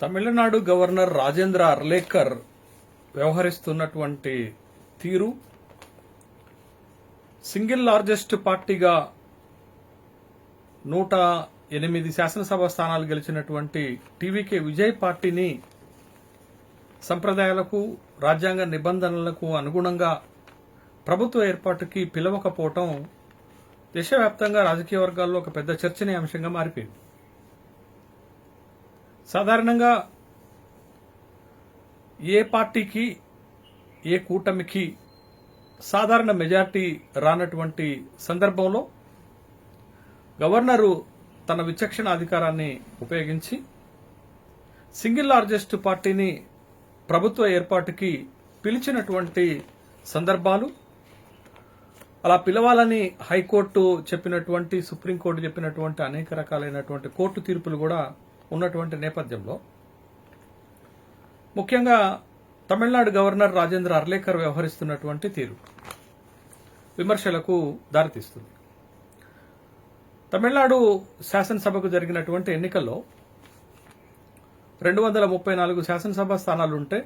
Tamil Nadu governor Rajendra Arlekar వ్యవహరిస్తున్నటువంటి తీరు, single largest పార్టీగా 108 శాసనసభ స్థానాలు గెలిచినటువంటి టీవీకే విజయ్ పార్టీని సంప్రదాయాలకు, రాజ్యాంగ నిబంధనలకు అనుగుణంగా ప్రభుత్వ ఏర్పాటుకి పిలవకపోవటం దేశవ్యాప్తంగా రాజకీయ వర్గాల్లో ఒక పెద్ద చర్చనీయాంశంగా మారిపోయింది. సాధారణంగా ఏ పార్టీకి, ఏ కూటమికి సాధారణ మెజార్టీ రానటువంటి సందర్భంలో గవర్నరు తన విచక్షణ అధికారాన్ని ఉపయోగించి సింగిల్ లార్జెస్ట్ పార్టీని ప్రభుత్వ ఏర్పాటుకి పిలిచినటువంటి సందర్భాలు, అలా పిలవాలని హైకోర్టు చెప్పినటువంటి, సుప్రీంకోర్టు చెప్పినటువంటి అనేక రకాలైనటువంటి కోర్టు తీర్పులు కూడా ఉన్నటువంటి నేపథ్యంలో ముఖ్యంగా తమిళనాడు గవర్నర్ రాజేంద్ర అర్లేకర్ వ్యవహరిస్తున్నటువంటి తీరు విమర్శలకు దారితీస్తుంది. తమిళనాడు శాసనసభకు జరిగినటువంటి ఎన్నికల్లో 234 శాసనసభ స్థానాలుంటే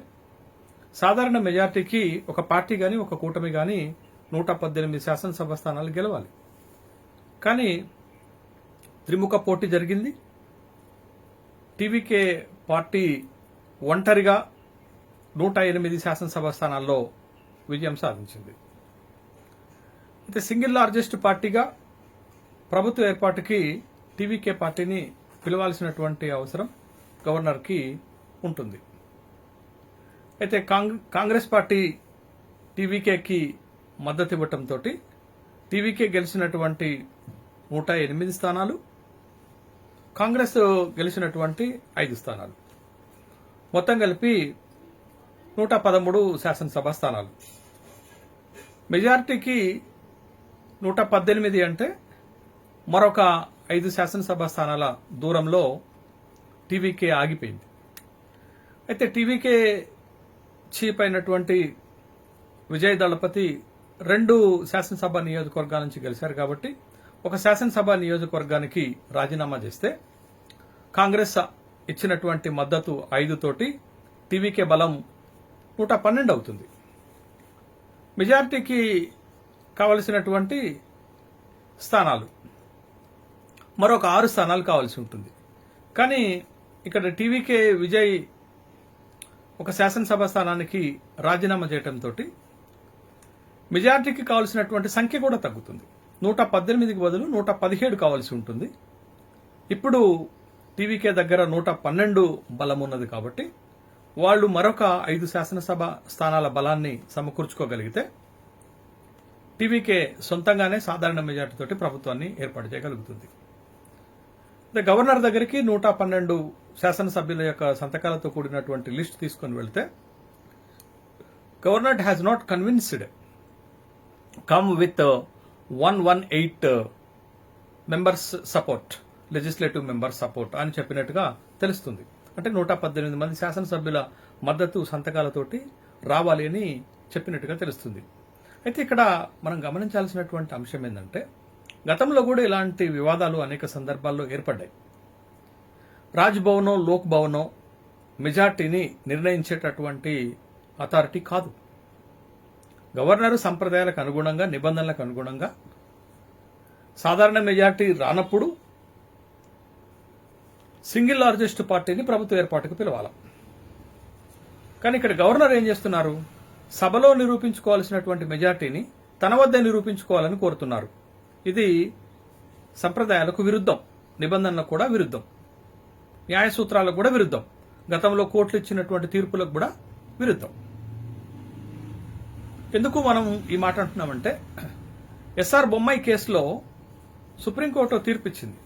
సాధారణ మెజార్టీకి ఒక పార్టీ గాని, ఒక కూటమి గాని 118 శాసనసభ స్థానాలు గెలవాలి. కానీ త్రిముఖ పోటీ జరిగింది. టీవీకే పార్టీ ఒంటరిగా 108 శాసనసభ స్థానాల్లో విజయం సాధించింది. అయితే సింగిల్ లార్జెస్ట్ పార్టీగా ప్రభుత్వ ఏర్పాటుకి టీవీకే పార్టీని పిలవాల్సినటువంటి అవసరం గవర్నర్కి ఉంటుంది. అయితే కాంగ్రెస్ పార్టీ టీవీకేకి మద్దతు ఇవ్వటంతో టీవీకే గెలిచినటువంటి 108 స్థానాలు, కాంగ్రెస్ గెలిచినటువంటి 5 స్థానాలు, మొత్తం కలిపి 113 శాసనసభ స్థానాలు. మెజార్టీకి 118 అంటే మరొక 5 శాసనసభ స్థానాల దూరంలో టీవీకే ఆగిపోయింది. అయితే టీవీకే చీఫ్ అయినటువంటి విజయ్ దళపతి 2 శాసనసభ నియోజకవర్గాల నుంచి గెలిచారు కాబట్టి ఒక శాసనసభ నియోజకవర్గానికి రాజీనామా చేస్తే కాంగ్రెస్ ఇచ్చినటువంటి మద్దతు 5 తోటి టీవీకే బలం 112 అవుతుంది. మెజార్టీకి కావలసినటువంటి స్థానాలు మరొక 6 స్థానాలు కావాల్సి ఉంటుంది. కానీ ఇక్కడ టీవీకే విజయ్ ఒక శాసనసభ స్థానానికి రాజీనామా చేయడంతో మెజార్టీకి కావాల్సినటువంటి సంఖ్య కూడా తగ్గుతుంది. 118కి బదులు 117 కావాల్సి ఉంటుంది. ఇప్పుడు టీవీకే దగ్గర 112 బలం ఉన్నది కాబట్టి వాళ్ళు మరొక 5 శాసనసభ స్థానాల బలాన్ని సమకూర్చుకోగలిగితే టీవీకే సొంతంగానే సాధారణ మెజార్టీతోటి ప్రభుత్వాన్ని ఏర్పాటు చేయగలుగుతుంది. గవర్నర్ దగ్గరికి 112 శాసనసభ్యుల యొక్క సంతకాలతో కూడినటువంటి లిస్ట్ తీసుకుని వెళ్తే governor has not convinced come with 118 members support, legislative members support అని చెప్పినట్టుగా తెలుస్తుంది. అంటే 118 మంది శాసనసభ్యుల మద్దతు సంతకాలతోటి రావాలి అని చెప్పినట్టుగా తెలుస్తుంది. అయితే ఇక్కడ మనం గమనించాల్సినటువంటి అంశం ఏంటంటే గతంలో కూడా ఇలాంటి వివాదాలు అనేక సందర్భాల్లో ఏర్పడ్డాయి. రాజ్ భవనో, లోక్ భవనో మెజార్టీని నిర్ణయించేటటువంటి అథారిటీ కాదు. గవర్నరు సంప్రదాయాలకు అనుగుణంగా, నిబంధనలకు అనుగుణంగా సాధారణ మెజార్టీ రానప్పుడు సింగిల్ లార్జెస్ట్ పార్టీని ప్రభుత్వ ఏర్పాటుకు పిలవాలి. కానీ ఇక్కడ గవర్నర్ ఏం చేస్తున్నారు? సభలో నిరూపించుకోవాల్సినటువంటి మెజార్టీని తన వద్ద నిరూపించుకోవాలని కోరుతున్నారు. ఇది సంప్రదాయాలకు విరుద్ధం, నిబంధనలకు కూడా విరుద్ధం, న్యాయ సూత్రాలకు కూడా విరుద్ధం, గతంలో కోర్టులు ఇచ్చినటువంటి తీర్పులకు కూడా విరుద్ధం. ఎందుకు మనం ఈ మాట అంటున్నామంటే ఎస్ఆర్ బొమ్మాయి కేసులో సుప్రీంకోర్టు తీర్పు ఇచ్చింది.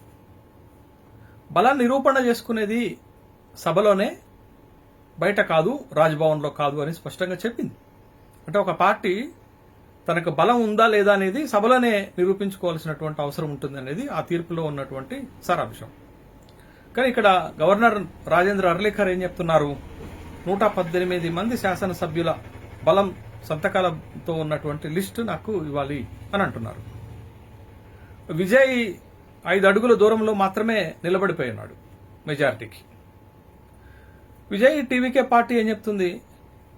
బలాన్ని నిరూపణ చేసుకునేది సభలోనే, బయట కాదు, రాజ్భవన్లో కాదు అని స్పష్టంగా చెప్పింది. అంటే ఒక పార్టీ తనకు బలం ఉందా లేదా అనేది సభలోనే నిరూపించుకోవాల్సినటువంటి అవసరం ఉంటుంది అనేది ఆ తీర్పులో ఉన్నటువంటి సారాంశం. కానీ ఇక్కడ గవర్నర్ రాజేంద్ర అర్లేకర్ ఏం చెప్తున్నారు? 118 మంది శాసనసభ్యుల బలం సంతకాలతో ఉన్నటువంటి లిస్టు నాకు ఇవ్వాలి అని అంటున్నారు. విజయ్ 5 అడుగుల దూరంలో మాత్రమే నిలబడిపోయినాడు మెజారిటీకి. విజయ్ టీవీకే పార్టీ ఏం చెప్తుంది?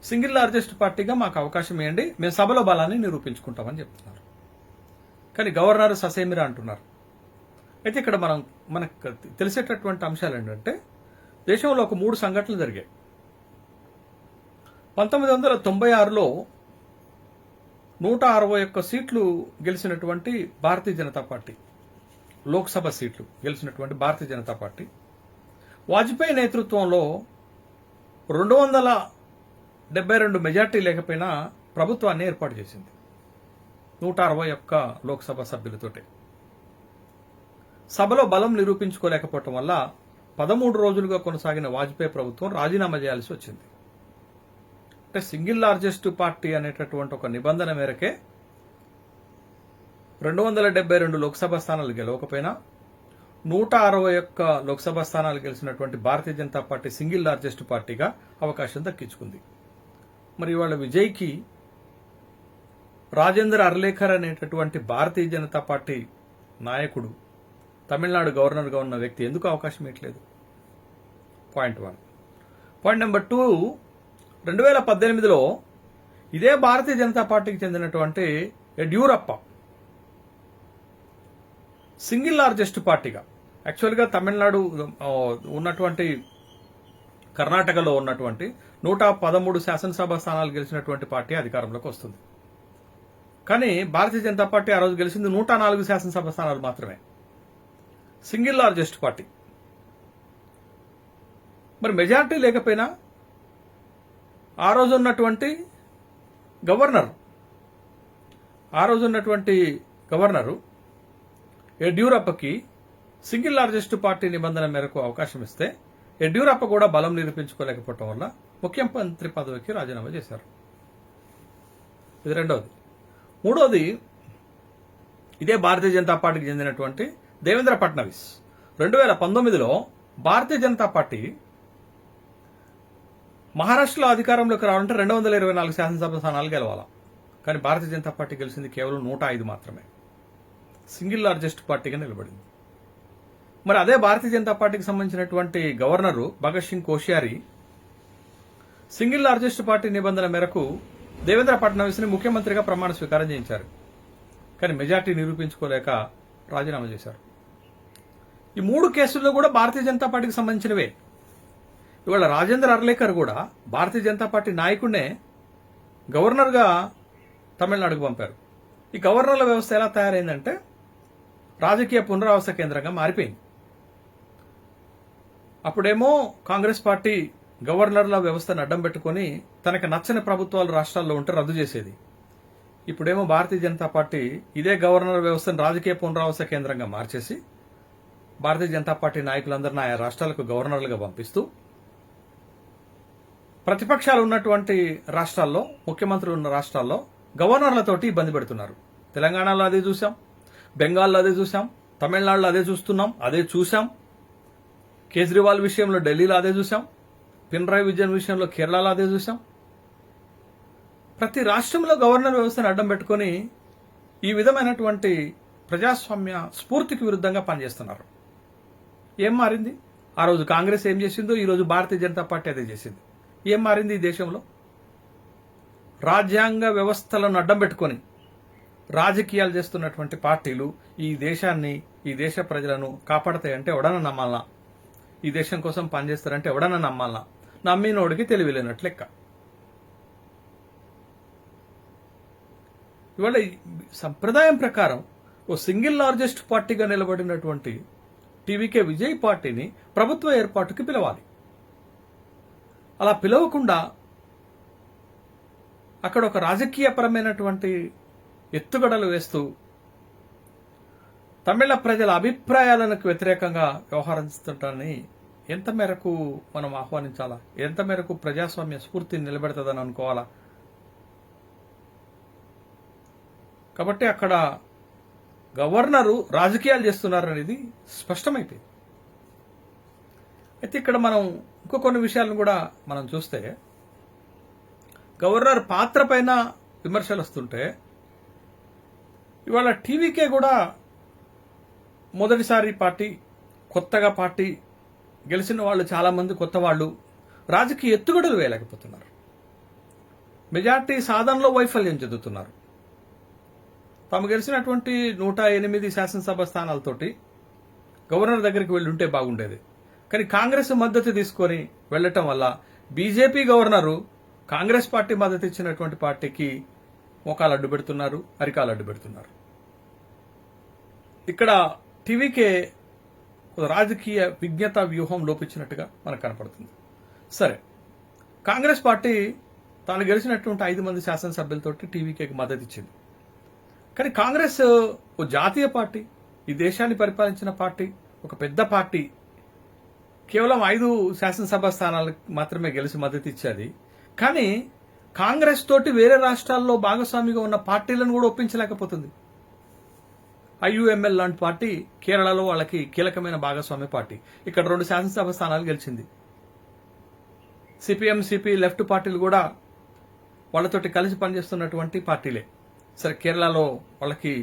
సింగిల్ లార్జెస్ట్ పార్టీగా మాకు అవకాశం ఇవ్వండి, మేము సభలో బలాన్ని నిరూపించుకుంటామని చెప్తున్నారు. కానీ గవర్నర్ ససేమిరా అంటున్నారు. అయితే ఇక్కడ మనకు తెలిసేటటువంటి అంశాలు ఏంటంటే, దేశంలో ఒక 3 సంఘటనలు జరిగాయి. 1996లో 161 సీట్లు గెలిచినటువంటి భారతీయ జనతా పార్టీ, లోక్సభ సీట్లు గెలిచినటువంటి భారతీయ జనతా పార్టీ వాజ్పేయి నేతృత్వంలో 272 మెజార్టీ లేకపోయినా ప్రభుత్వాన్ని ఏర్పాటు చేసింది 161 లోక్సభ సభ్యులతోటే. సభలో బలం నిరూపించుకోలేకపోవటం వల్ల 13 రోజులుగా కొనసాగిన వాజ్పేయి ప్రభుత్వం రాజీనామా చేయాల్సి వచ్చింది. అంటే సింగిల్ లార్జెస్ట్ పార్టీ అనేటటువంటి ఒక నిబంధన మేరకే 272 లోక్సభ స్థానాలు గెలవకపోయినా 161 లోక్సభ స్థానాలు గెలిచినటువంటి Bharatiya Janata party single largest పార్టీగా అవకాశం దక్కించుకుంది. మరి ఇవాళ విజయ్కి రాజేంద్ర అర్లేకర్ అనేటటువంటి భారతీయ జనతా పార్టీ నాయకుడు, తమిళనాడు గవర్నర్గా ఉన్న వ్యక్తి ఎందుకు అవకాశం ఇవ్వట్లేదు? పాయింట్ 1. పాయింట్ నెంబర్ 2, 2018లో ఇదే భారతీయ జనతా పార్టీకి చెందినటువంటి యడ్యూరప్ప సింగిల్ లార్జెస్ట్ పార్టీగా, యాక్చువల్గా తమిళనాడు ఉన్నటువంటి, కర్ణాటకలో ఉన్నటువంటి 113 శాసనసభ స్థానాలు గెలిచినటువంటి పార్టీ అధికారంలోకి వస్తుంది. కానీ భారతీయ జనతా పార్టీ ఆ రోజు గెలిచింది 104 శాసనసభ స్థానాలు మాత్రమే. Single largest party. మరి మెజారిటీ లేకపోయినా ఆ రోజు ఉన్నటువంటి గవర్నరు యడ్యూరప్పకి సింగిల్ లార్జెస్ట్ పార్టీ నిబంధన మేరకు అవకాశం ఇస్తే యడ్యూరప్ప కూడా బలం నిరూపించుకోలేకపోవటం వల్ల ముఖ్యమంత్రి పదవికి రాజీనామా చేశారు. ఇది రెండవది. మూడవది, ఇదే భారతీయ జనతా పార్టీకి చెందినటువంటి దేవేంద్ర ఫడ్నవీస్ 2019లో భారతీయ జనతా పార్టీ మహారాష్ట్రలో అధికారంలోకి రావాలంటే 224 శాసనసభ స్థానాలు గెలవాలా. కానీ భారతీయ జనతా పార్టీ గెలిచింది కేవలం 105 మాత్రమే. సింగిల్ లార్జెస్ట్ పార్టీగా నిలబడింది. మరి అదే భారతీయ జనతా పార్టీకి సంబంధించినటువంటి governor Bhagat Singh Koshyari single largest party నిబంధన మేరకు దేవేంద్ర ఫడ్నవీస్ ని ముఖ్యమంత్రిగా ప్రమాణ స్వీకారం చేయించారు. కానీ మెజార్టీ నిరూపించుకోలేక రాజీనామా చేశారు. ఈ 3 కేసుల్లో కూడా భారతీయ జనతా పార్టీకి సంబంధించినవే. ఇవాళ రాజేంద్ర అర్లేకర్ కూడా భారతీయ జనతా పార్టీ నాయకుడినే గవర్నర్గా తమిళనాడుకు పంపారు. ఈ గవర్నర్ల వ్యవస్థ ఎలా తయారైందంటే రాజకీయ పునరావాస కేంద్రంగా మారిపోయింది. అప్పుడేమో కాంగ్రెస్ పార్టీ గవర్నర్ల వ్యవస్థను అడ్డం పెట్టుకుని తనకు నచ్చని ప్రభుత్వాలు రాష్ట్రాల్లో ఉంటే రద్దు చేసేది. ఇప్పుడేమో భారతీయ జనతా పార్టీ ఇదే గవర్నర్ వ్యవస్థను రాజకీయ పునరావాస కేంద్రంగా మార్చేసి భారతీయ జనతా పార్టీ నాయకులందరినీ ఆయా రాష్ట్రాలకు గవర్నర్లుగా పంపిస్తూ ప్రతిపక్షాలు ఉన్నటువంటి రాష్ట్రాల్లో, ముఖ్యమంత్రులు ఉన్న రాష్ట్రాల్లో గవర్నర్లతోటి ఇబ్బంది పెడుతున్నారు. తెలంగాణలో అదే చూసాం, బెంగాల్లో అదే చూసాం, తమిళనాడులో అదే చూసాం, కేజ్రీవాల్ విషయంలో ఢిల్లీలో అదే చూసాం, పినరాయి విజయన్ విషయంలో కేరళలో అదే చూసాం. ప్రతి రాష్ట్రంలో గవర్నర్ వ్యవస్థను అడ్డం పెట్టుకుని ఈ విధమైనటువంటి ప్రజాస్వామ్య స్ఫూర్తికి విరుద్ధంగా పనిచేస్తున్నారు. ఏం మారింది? ఆ రోజు కాంగ్రెస్ ఏం చేసిందో ఈ రోజు భారతీయ జనతా పార్టీ అదే చేసింది. ఏం మారింది ఈ దేశంలో? రాజ్యాంగ వ్యవస్థలను అడ్డం పెట్టుకుని రాజకీయాలు చేస్తున్నటువంటి పార్టీలు ఈ దేశాన్ని, ఈ దేశ ప్రజలను కాపాడతాయంటే ఎవడన్నా నమ్మాలనా? ఈ దేశం కోసం పనిచేస్తారంటే ఎవడన్నా నమ్మాలనా? నమ్మినోడికి తెలివిలేనట్లు లెక్క. ఇవాళ సంప్రదాయం ప్రకారం ఓ సింగిల్ లార్జెస్ట్ పార్టీగా నిలబడినటువంటి టీవీకే విజయ్ పార్టీని ప్రభుత్వ ఏర్పాటుకి పిలవాలి. అలా పిలవకుండా అక్కడ ఒక రాజకీయపరమైనటువంటి ఎత్తుగడలు వేస్తూ తమిళ ప్రజల అభిప్రాయాలకు వ్యతిరేకంగా వ్యవహరిస్తుంటారని ఎంత మేరకు మనం ఆహ్వానించాలా? ఎంత మేరకు ప్రజాస్వామ్య స్ఫూర్తిని నిలబెడతాదని అనుకోవాలా? కాబట్టి అక్కడ గవర్నరు రాజకీయాలు చేస్తున్నారనేది స్పష్టమైపోయింది. అయితే ఇక్కడ మనం ఇంకో కొన్ని విషయాలను కూడా మనం చూస్తే గవర్నర్ పాత్ర పైన విమర్శలు వస్తుంటే ఇవాళ టీవీకే కూడా మొదటిసారి పార్టీ, కొత్తగా పార్టీ, గెలిచిన వాళ్ళు చాలా మంది కొత్త వాళ్ళు, రాజకీయ ఎత్తుగడలు వేయలేకపోతున్నారు. మెజార్టీ సాధనలో వైఫల్యం చెందుతున్నారు. తాము గెలిచినటువంటి 108 శాసనసభ స్థానాలతోటి గవర్నర్ దగ్గరికి వెళ్ళి ఉంటే బాగుండేది. కానీ కాంగ్రెస్ మద్దతు తీసుకొని వెళ్లటం వల్ల బీజేపీ గవర్నరు కాంగ్రెస్ పార్టీ మద్దతు ఇచ్చినటువంటి పార్టీకి మోకాలు అడ్డు పెడుతున్నారు, అరికాలు అడ్డు పెడుతున్నారు. ఇక్కడ టీవీకే రాజకీయ విజ్ఞత వ్యూహం లోపించినట్టుగా మనకు కనపడుతుంది. సరే, కాంగ్రెస్ పార్టీ తాను గెలిచినటువంటి 5 మంది శాసనసభ్యులతోటి టీవీకేకి మద్దతు ఇచ్చింది. కానీ కాంగ్రెస్ ఓ జాతీయ పార్టీ, ఈ దేశాన్ని పరిపాలించిన పార్టీ, ఒక పెద్ద పార్టీ కేవలం 5 శాసనసభ స్థానాలకు మాత్రమే గెలిచి మద్దతు ఇచ్చేది. కానీ కాంగ్రెస్ తోటి వేరే రాష్ట్రాల్లో భాగస్వామిగా ఉన్న పార్టీలను కూడా ఒప్పించలేకపోతుంది. ఐయుఎంఎల్ లాంటి పార్టీ కేరళలో వాళ్ళకి కీలకమైన భాగస్వామ్య పార్టీ, ఇక్కడ 2 శాసనసభ స్థానాలు గెలిచింది. సిపిఎం, సిపి, లెఫ్ట్ పార్టీలు కూడా వాళ్ళతోటి కలిసి పనిచేస్తున్నటువంటి పార్టీలే. సరే, కేరళలో వాళ్ళకి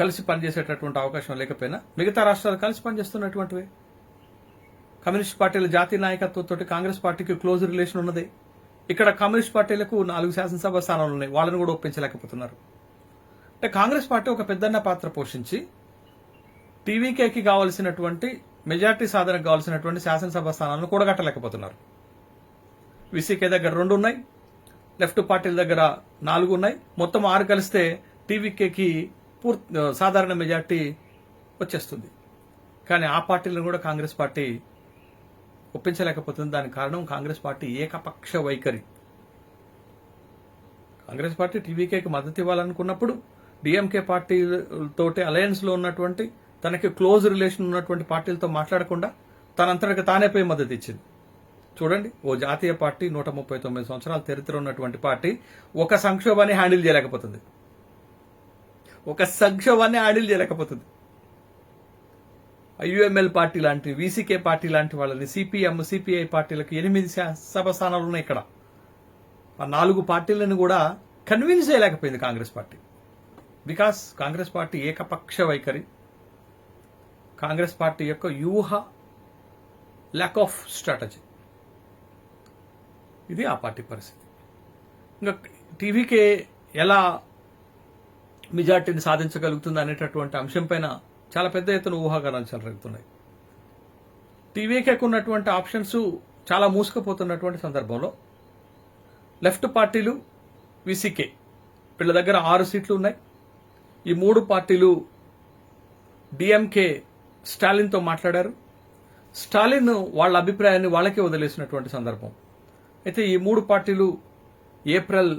కలిసి పనిచేసేటటువంటి అవకాశం లేకపోయినా మిగతా రాష్ట్రాలు కలిసి పనిచేస్తున్నటువంటివే. కమ్యూనిస్ట్ పార్టీల జాతీయ నాయకత్వంతో కాంగ్రెస్ పార్టీకి క్లోజ్ రిలేషన్ ఉన్నది. ఇక్కడ కమ్యూనిస్ట్ పార్టీలకు 4 శాసనసభ స్థానాలు ఉన్నాయి, వాళ్ళని కూడా ఒప్పించలేకపోతున్నారు. అంటే కాంగ్రెస్ పార్టీ ఒక పెద్దన్న పాత్ర పోషించి టీవీకేకి కావాల్సినటువంటి మెజార్టీ సాధనకు కావాల్సినటువంటి శాసనసభ స్థానాలను కూడగట్టలేకపోతున్నారు. విసికే దగ్గర 2 ఉన్నాయి, లెఫ్ట్ పార్టీల దగ్గర 4 ఉన్నాయి. మొత్తం 6 కలిస్తే టీవీకేకి సాధారణ మెజార్టీ వచ్చేస్తుంది. కానీ ఆ పార్టీలను కూడా కాంగ్రెస్ పార్టీ ఒప్పించలేకపోతుంది. దానికి కారణం కాంగ్రెస్ పార్టీ ఏకపక్ష వైఖరి. కాంగ్రెస్ పార్టీ టీవీకేకి మద్దతు ఇవ్వాలనుకున్నప్పుడు డిఎంకే పార్టీతోటి అలయన్స్ లో ఉన్నటువంటి, తనకి క్లోజ్ రిలేషన్ ఉన్నటువంటి పార్టీలతో మాట్లాడకుండా తనంతటికి తానే పోయి మద్దతు ఇచ్చింది. చూడండి, ఓ జాతీయ పార్టీ 139 సంవత్సరాల చరిత్ర ఉన్నటువంటి పార్టీ ఒక సంక్షోభాన్ని హ్యాండిల్ చేయలేకపోతుంది. ఐయుఎంఎల్ పార్టీ లాంటి, వీసీకే పార్టీ లాంటి వాళ్ళని, సిపిఎం, సిపిఐ పార్టీలకు 8 సభ స్థానాలు ఉన్నాయి. ఇక్కడ ఆ 4 పార్టీలను కూడా కన్విన్స్ చేయలేకపోయింది Congress party. Because Congress party ఏకపక్ష వైఖరి, కాంగ్రెస్ పార్టీ యొక్క వ్యూహ, ల్యాక్ ఆఫ్ స్ట్రాటజీ. ఇది ఆ పార్టీ పరిస్థితి. ఇంకా టీవీకే ఎలా మెజార్టీని సాధించగలుగుతుంది అనేటటువంటి అంశంపైన చాలా పెద్ద ఎత్తున ఊహాగానాలు జరుగుతున్నాయి. టీవీకేకి ఉన్నటువంటి ఆప్షన్స్ చాలా మూసుకుపోతున్నటువంటి సందర్భంలో లెఫ్ట్ పార్టీలు, విసికే వీళ్ళ దగ్గర 6 సీట్లు ఉన్నాయి. ఈ 3 పార్టీలు డిఎంకే స్టాలిన్తో మాట్లాడారు. స్టాలిన్ వాళ్ళ అభిప్రాయాన్ని వాళ్ళకే వదిలేసినటువంటి సందర్భం. అయితే ఈ 3 పార్టీలు ఏప్రిల్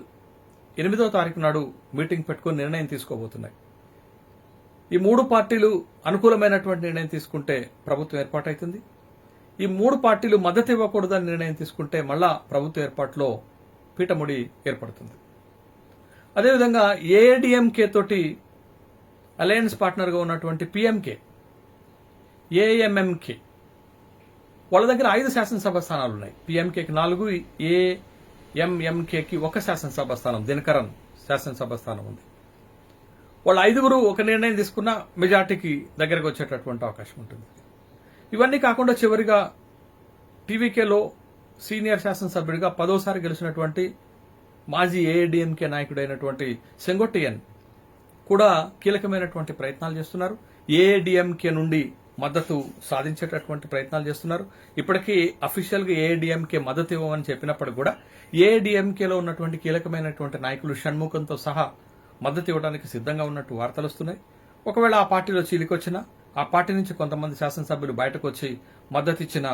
8వ తారీఖు నాడు మీటింగ్ పెట్టుకుని నిర్ణయం తీసుకోబోతున్నాయి. ఈ 3 పార్టీలు అనుకూలమైనటువంటి నిర్ణయం తీసుకుంటే ప్రభుత్వం ఏర్పాటవుతుంది. ఈ 3 పార్టీలు మద్దతు ఇవ్వకూడదని నిర్ణయం తీసుకుంటే మళ్ళా ప్రభుత్వ ఏర్పాటులో పీఠముడి ఏర్పడుతుంది. అదేవిధంగా ఏఐడిఎంకే తోటి అలయన్స్ పార్ట్నర్గా ఉన్నటువంటి పిఎంకే, ఏఎంఎంకే వాళ్ళ దగ్గర 5 శాసనసభ స్థానాలు ఉన్నాయి. పిఎంకేకి 4, ఏఎంఎంకేకి 1 శాసనసభ స్థానం, దినకరన్ శాసనసభ స్థానం ఉంది. వాళ్ళ 5 ఒక నిర్ణయం తీసుకున్న మెజార్టీకి దగ్గరకు వచ్చేటటువంటి అవకాశం ఉంటుంది. ఇవన్నీ కాకుండా చివరిగా టీవీకేలో సీనియర్ శాసనసభ్యుడిగా 10వ గెలిచినటువంటి మాజీ ఏఐడిఎంకే నాయకుడైనటువంటి సెంగొట్టియన్ కూడా కీలకమైనటువంటి ప్రయత్నాలు చేస్తున్నారు. ఏఐడిఎంకే నుండి మద్దతు సాధించేటటువంటి ప్రయత్నాలు చేస్తున్నారు. ఇప్పటికీ అఫీషియల్ గా ఏఐడిఎంకే మద్దతు ఇవ్వమని చెప్పినప్పటికీ కూడా ఏఐడిఎంకేలో ఉన్నటువంటి కీలకమైనటువంటి నాయకులు షణ్ముఖంతో సహా మద్దతు ఇవ్వడానికి సిద్ధంగా ఉన్నట్టు వార్తలు వస్తున్నాయి. ఒకవేళ ఆ పార్టీలో చీలికొచ్చినా ఆ పార్టీ నుంచి కొంతమంది శాసనసభ్యులు బయటకు వచ్చి మద్దతు ఇచ్చిన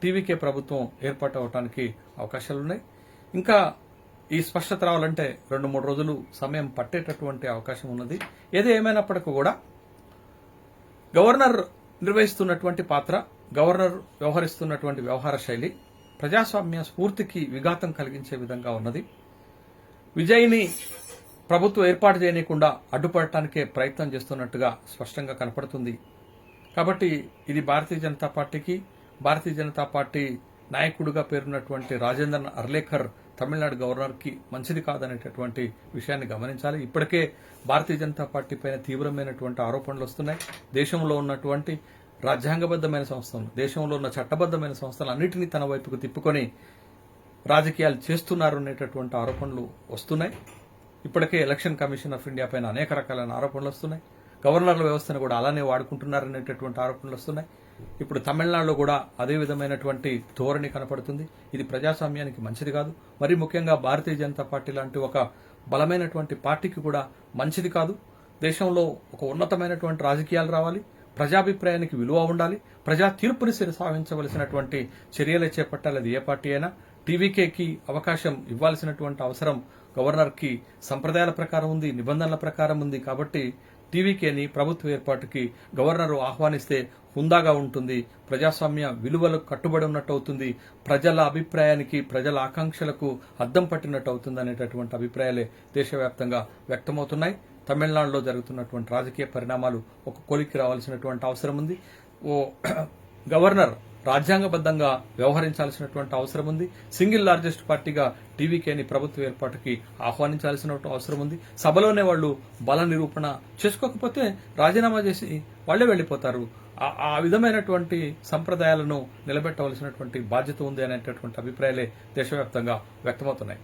టీవీకే ప్రభుత్వం ఏర్పాటు అవడానికి అవకాశాలున్నాయి. ఇంకా ఈ స్పష్టత రావాలంటే 2-3 రోజులు సమయం పట్టేటటువంటి అవకాశం ఉన్నది. ఏది ఏమైనప్పటికీ కూడా గవర్నర్ నిర్వహిస్తున్నటువంటి పాత్ర, గవర్నర్ వ్యవహరిస్తున్నటువంటి వ్యవహార శైలి ప్రజాస్వామ్య స్ఫూర్తికి విఘాతం కలిగించే విధంగా ఉన్నది. విజయ్ని ప్రభుత్వం ఏర్పాటు చేయకుండా అడ్డుపడటానికే ప్రయత్నం చేస్తున్నట్టుగా స్పష్టంగా కనపడుతుంది. కాబట్టి ఇది భారతీయ జనతా పార్టీకి, భారతీయ జనతా పార్టీ నాయకుడిగా పేరున్నటువంటి రాజేంద్రన్ అర్లేకర్ తమిళనాడు గవర్నర్కి మంచిది కాదనేటటువంటి విషయాన్ని గమనించాలి. ఇప్పటికే భారతీయ జనతా పార్టీ పైన తీవ్రమైనటువంటి ఆరోపణలు వస్తున్నాయి. దేశంలో ఉన్నటువంటి రాజ్యాంగబద్ధమైన సంస్థలు, దేశంలో ఉన్న చట్టబద్ధమైన సంస్థలు అన్నిటినీ తన వైపుకు తిప్పుకొని రాజకీయాలు చేస్తున్నారు అనేటటువంటి ఆరోపణలు వస్తున్నాయి. ఇప్పటికే ఎలక్షన్ కమిషన్ ఆఫ్ ఇండియా పైన అనేక రకాలైన ఆరోపణలు వస్తున్నాయి. గవర్నర్ల వ్యవస్థను కూడా అలానే వాడుకుంటున్నారనేటటువంటి ఆరోపణలు వస్తున్నాయి. ఇప్పుడు తమిళనాడులో కూడా అదే విధమైనటువంటి ధోరణి కనపడుతుంది. ఇది ప్రజాస్వామ్యానికి మంచిది కాదు. మరీ ముఖ్యంగా భారతీయ జనతా పార్టీ లాంటి ఒక బలమైనటువంటి పార్టీకి కూడా మంచిది కాదు. దేశంలో ఒక ఉన్నతమైనటువంటి రాజకీయాలు రావాలి, ప్రజాభిప్రాయానికి విలువ ఉండాలి, ప్రజా తీర్పుని సాధించవలసినటువంటి చర్యలే చేపట్టాలి. అది ఏ పార్టీ అయినా. టీవీకేకి అవకాశం ఇవ్వాల్సినటువంటి అవసరం గవర్నర్కి సంప్రదాయాల ప్రకారం ఉంది, నిబంధనల ప్రకారం ఉంది. కాబట్టి టీవీకేని ప్రభుత్వ ఏర్పాటుకి గవర్నర్ ఆహ్వానిస్తే హుందాగా ఉంటుంది, ప్రజాస్వామ్య విలువలకు కట్టుబడి ఉన్నట్టు అవుతుంది, ప్రజల అభిప్రాయానికి, ప్రజల ఆకాంక్షలకు అద్దం పట్టినట్టు అవుతుంది అనేటటువంటి అభిప్రాయాలే దేశవ్యాప్తంగా వ్యక్తమవుతున్నాయి. తమిళనాడులో జరుగుతున్నటువంటి రాజకీయ పరిణామాలు ఒక కొలిక్కి రావాల్సినటువంటి అవసరం ఉంది. ఓ గవర్నర్ రాజ్యాంగబద్ధంగా వ్యవహరించాల్సినటువంటి అవసరం ఉంది. సింగిల్ లార్జెస్ట్ పార్టీగా టీవీకేని ప్రభుత్వ ఏర్పాటుకి ఆహ్వానించాల్సిన అవసరం ఉంది. సభలోనే వాళ్ళు బల నిరూపణ చేసుకోకపోతే రాజీనామా చేసి వాళ్లే వెళ్లిపోతారు. ఆ విధమైనటువంటి సంప్రదాయాలను నిలబెట్టవలసినటువంటి బాధ్యత ఉంది అనేటటువంటి అభిప్రాయాలే దేశవ్యాప్తంగా వ్యక్తమవుతున్నాయి.